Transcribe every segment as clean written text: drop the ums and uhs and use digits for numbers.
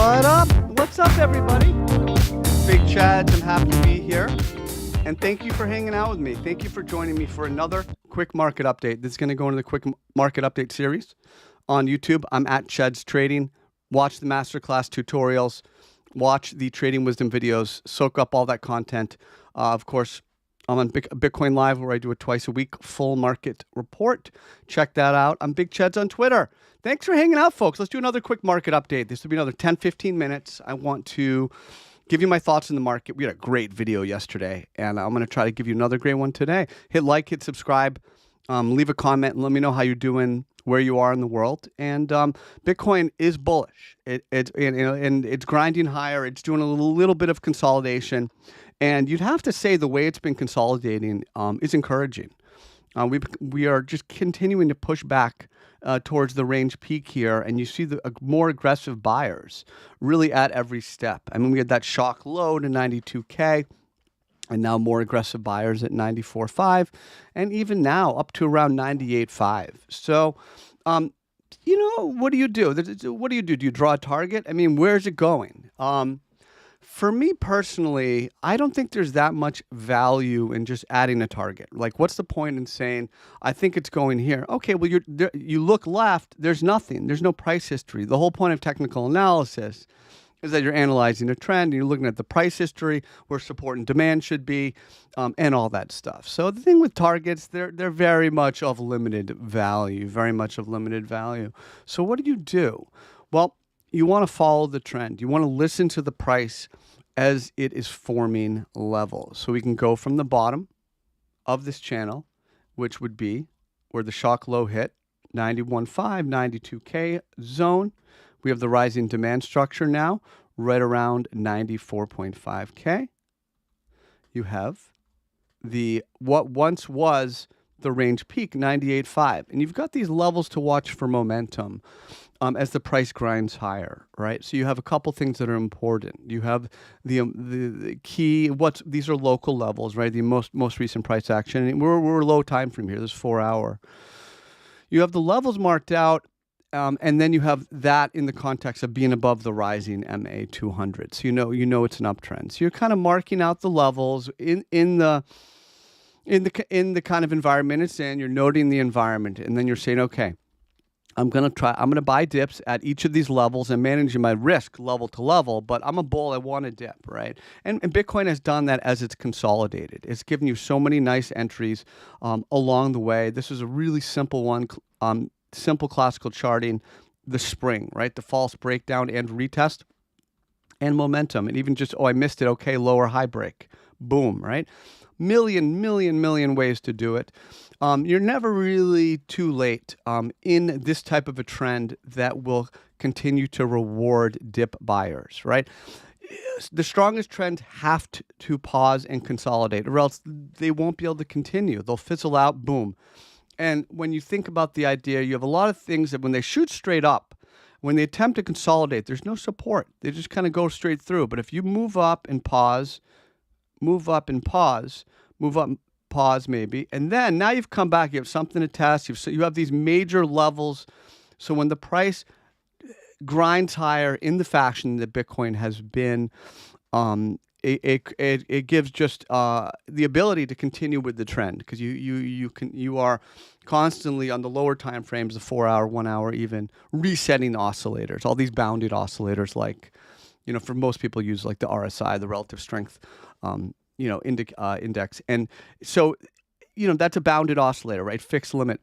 What up? What's up, everybody? Big Cheds, I'm happy to be here. And thank you for hanging out with me. Thank you for joining me for another quick market update. This is going to go into the quick market update series on YouTube. I'm at Cheds Trading. Watch the Masterclass tutorials. Watch the Trading Wisdom videos. Soak up all that content. Of course, I'm on Bitcoin Live, where I do a twice a week full market report. Check that out. I'm Big Cheds on Twitter. Thanks for hanging out, folks. Let's do another quick market update. This will be another 10, 15 minutes. I want to give you my thoughts in the market. We had a great video yesterday, and I'm going to try to give you another great one today. Hit like, hit subscribe, leave a comment, and let me know how you're doing, where you are in the world. And Bitcoin is bullish. And it's grinding higher. It's doing a little bit of consolidation. And you'd have to say the way it's been consolidating is encouraging. We are just continuing to push back towards the range peak here, and you see the more aggressive buyers really at every step. I mean, we had that shock low to 92K, and now more aggressive buyers at 94.5, and even now up to around 98.5. So, what do you do? What do? Do you draw a target? I mean, where's it going? For me personally, I don't think there's that much value in just adding a target. Like, what's the point in saying, I think it's going here? Okay, well, you look left, there's nothing. There's no price history. The whole point of technical analysis is that you're analyzing a trend, and you're looking at the price history, where support and demand should be, and all that stuff. So the thing with targets, they're very much of limited value, very much of limited value. So what do? Well, you want to follow the trend. You want to listen to the price as it is forming levels. So we can go from the bottom of this channel, which would be where the shock low hit, 91.5, 92K zone. We have the rising demand structure now, right around 94.5K. You have what once was the range peak, 98.5. And you've got these levels to watch for momentum as the price grinds higher, right? So you have a couple things that are important. You have the key, these are local levels, right? The most recent price action. And we're low time frame here, this 4 hour. You have the levels marked out, and then you have that in the context of being above the rising MA 200. So you know it's an uptrend. So you're kind of marking out the levels in the kind of environment it's in. You're noting the environment, and then you're saying, okay, I'm going to buy dips at each of these levels and managing my risk level to level, but I'm a bull. I want a dip, right? And Bitcoin has done that as it's consolidated. It's given you so many nice entries along the way. This is a really simple one, simple classical charting, the spring, right? The false breakdown and retest and momentum. And even just, I missed it. Okay, lower high break. Boom, right? Million ways to do it. You're never really too late in this type of a trend that will continue to reward dip buyers, right? The strongest trends have to pause and consolidate, or else they won't be able to continue. They'll fizzle out, boom. And when you think about the idea, you have a lot of things that when they shoot straight up, when they attempt to consolidate, there's no support. They just kind of go straight through. But if you move up and pause, move up and pause, move up, pause maybe, and then now you've come back, you have something to test, you have these major levels. So when the price grinds higher in the fashion that Bitcoin has been, it gives just the ability to continue with the trend, because you are constantly on the lower time frames, the 4 hour, 1 hour, even resetting oscillators, all these bounded oscillators, like, for most people use like the RSI, the relative strength index. And so, that's a bounded oscillator, right? Fixed limit.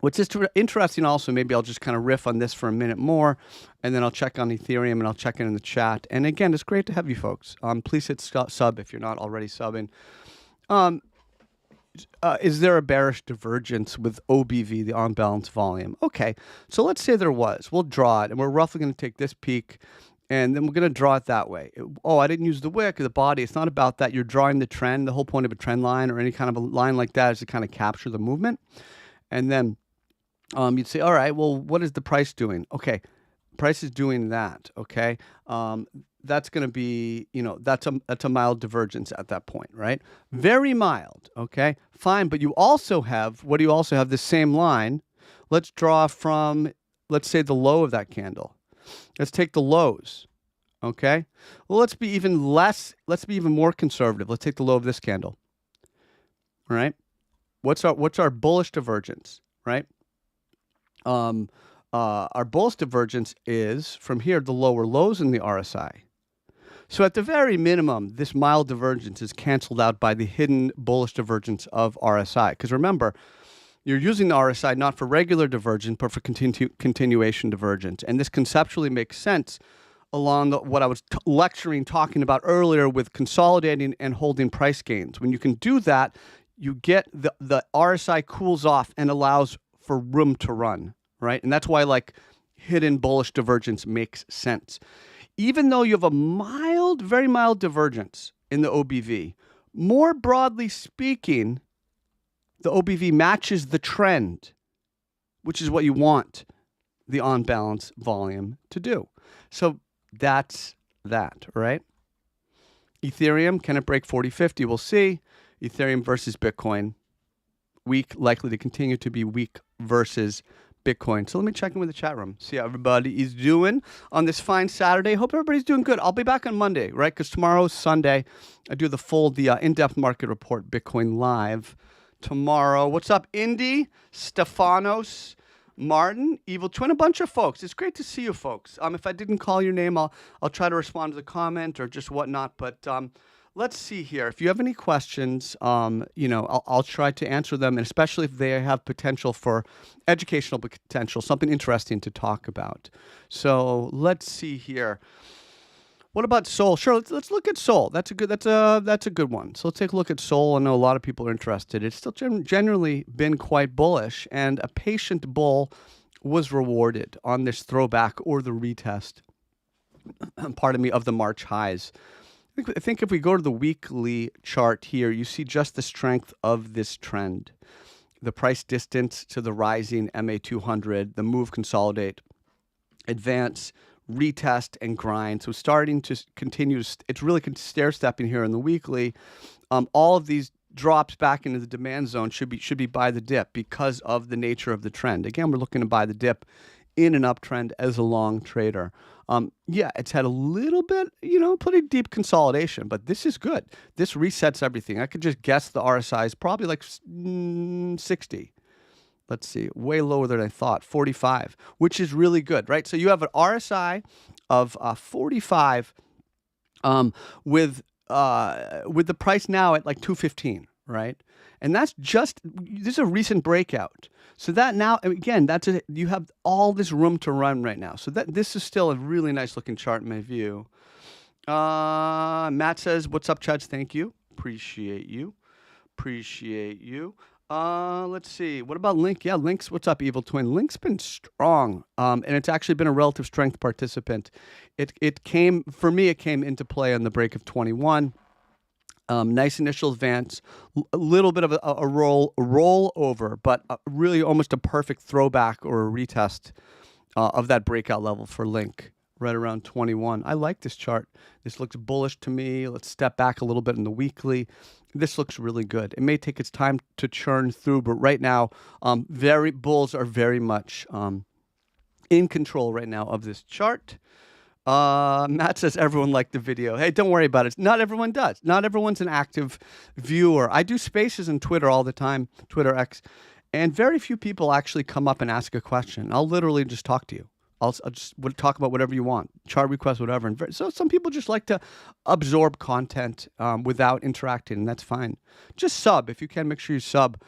What's just interesting also, maybe I'll just kind of riff on this for a minute more, and then I'll check on Ethereum, and I'll check in the chat. And again, it's great to have you folks. Please hit sub if you're not already subbing. Is there a bearish divergence with OBV, the on-balance volume? Okay, so let's say there was. We'll draw it, and we're roughly going to take this peak, and then we're going to draw it that way. I didn't use the wick or the body. It's not about that. You're drawing the trend. The whole point of a trend line or any kind of a line like that is to kind of capture the movement. And then you'd say, all right, well, what is the price doing? Okay, price is doing that, okay? That's going to be, that's a mild divergence at that point, right? Very mild, okay? Fine, but you also have, what do you also have? The same line. Let's draw from, let's say, the low of that candle. Let's take the lows, Okay. Well, let's be even more conservative. Let's take the low of this candle. All right. What's our bullish divergence, right? Our bullish divergence is from here, the lower lows in the RSI. So at the very minimum, this mild divergence is canceled out by the hidden bullish divergence of RSI. Because remember, you're using the RSI not for regular divergence, but for continuation divergence. And this conceptually makes sense along what I was talking about earlier with consolidating and holding price gains. When you can do that, you get the RSI cools off and allows for room to run, right? And that's why like hidden bullish divergence makes sense. Even though you have a mild, very mild divergence in the OBV, more broadly speaking, the OBV matches the trend, which is what you want the on-balance volume to do. So that's that, right? Ethereum, can it break 40.50? We'll see. Ethereum versus Bitcoin. Weak, likely to continue to be weak versus Bitcoin. So let me check in with the chat room, see how everybody is doing on this fine Saturday. Hope everybody's doing good. I'll be back on Monday, right? Because tomorrow's Sunday. I do the in-depth market report, Bitcoin Live tomorrow. What's up, Indy, Stefanos, Martin, Evil Twin, a bunch of folks. It's great to see you folks. If I didn't call your name, I'll try to respond to the comment or just whatnot. But let's see here. If you have any questions, I'll try to answer them, and especially if they have potential for educational potential, something interesting to talk about. So let's see here. What about Sol? Sure, let's look at Sol. That's a good one. So let's take a look at Sol. I know a lot of people are interested. It's still generally been quite bullish, and a patient bull was rewarded on this throwback or the retest, of the March highs. I think if we go to the weekly chart here, you see just the strength of this trend. The price distance to the rising MA200, the move consolidate, advance, retest, and grind. So starting to continue, it's really stair-stepping here in the weekly. All of these drops back into the demand zone should be buy the dip because of the nature of the trend. Again, we're looking to buy the dip in an uptrend as a long trader. It's had a little bit, pretty deep consolidation, but this is good. This resets everything. I could just guess the RSI is probably like 60. Let's see, way lower than I thought, 45, which is really good, right? So you have an RSI of 45 with the price now at like 215, right? And this is a recent breakout. So that now, again, you have all this room to run right now. So this is still a really nice looking chart in my view. Matt says, what's up, Cheds? Thank you. Appreciate you. Let's see. What about Link? Yeah, Link's, what's up, Evil Twin? Link's been strong, and it's actually been a relative strength participant. It came into play on the break of 21. Nice initial advance, a little bit of a roll over, but really almost a perfect throwback or a retest of that breakout level for Link, right around 21. I like this chart. This looks bullish to me. Let's step back a little bit in the weekly. This looks really good. It may take its time to churn through, but right now, bulls are very much in control right now of this chart. Matt says everyone liked the video. Hey, don't worry about it. Not everyone does. Not everyone's an active viewer. I do spaces on Twitter all the time, Twitter X, and very few people actually come up and ask a question. I'll literally just talk to you. I'll just talk about whatever you want, chart requests, whatever. And so some people just like to absorb content without interacting, and that's fine. Just sub. If you can, make sure you sub.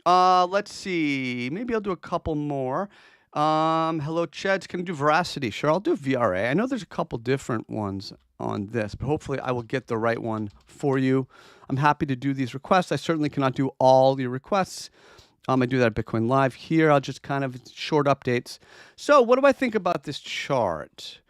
Let's see. Maybe I'll do a couple more. Hello, Cheds. Can I do Verasity? Sure, I'll do VRA. I know there's a couple different ones on this, but hopefully I will get the right one for you. I'm happy to do these requests. I certainly cannot do all your requests. I do that at Bitcoin Live. Here, I'll just kind of short updates. So what do I think about this chart?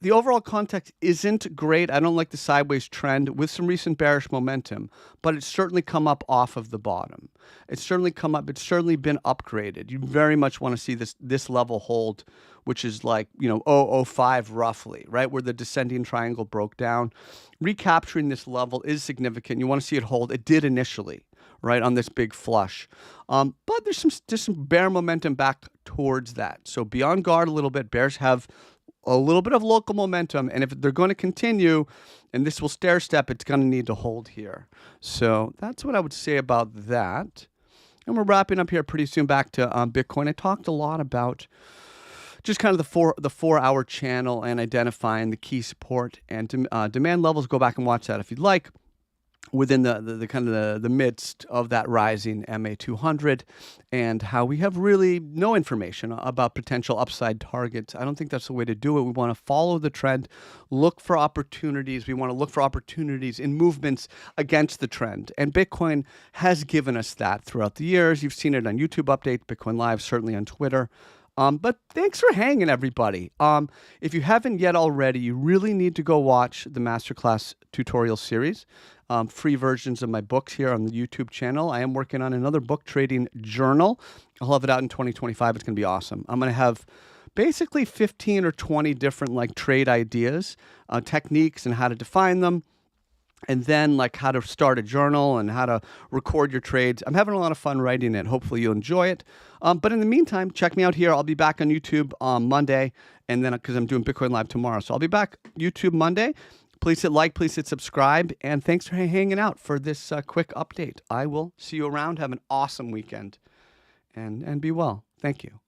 The overall context isn't great. I don't like the sideways trend with some recent bearish momentum, but it's certainly come up off of the bottom. It's certainly come up. It's certainly been upgraded. You very much want to see this level hold, which is like, 0.05 roughly, right? Where the descending triangle broke down. Recapturing this level is significant. You want to see it hold. It did initially, right, on this big flush. But there's some bear momentum back towards that. So be on guard a little bit. Bears have a little bit of local momentum. And if they're going to continue, and this will stair step, it's going to need to hold here. So that's what I would say about that. And we're wrapping up here pretty soon back to Bitcoin. I talked a lot about just kind of the 4-hour channel and identifying the key support and demand levels. Go back and watch that if you'd like. Within the kind of the midst of that rising MA200, and how we have really no information about potential upside targets. I don't think that's the way to do it. We want to follow the trend, look for opportunities. We want to look for opportunities in movements against the trend. And Bitcoin has given us that throughout the years. You've seen it on YouTube updates, Bitcoin Live, certainly on Twitter. But thanks for hanging, everybody. If you haven't yet already, you really need to go watch the Masterclass tutorial series. Free versions of my books here on the YouTube channel. I am working on another book trading journal. I'll have it out in 2025. It's going to be awesome. I'm going to have basically 15 or 20 different like trade ideas, techniques, and how to define them. And then like how to start a journal and how to record your trades. I'm having a lot of fun writing it. Hopefully you'll enjoy it. But in the meantime, check me out here. I'll be back on YouTube on Monday, and then because I'm doing Bitcoin Live tomorrow. So I'll be back YouTube Monday. Please hit like, please hit subscribe, and thanks for hanging out for this quick update. I will see you around. Have an awesome weekend, and be well. Thank you.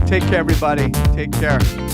Take care, everybody. Take care.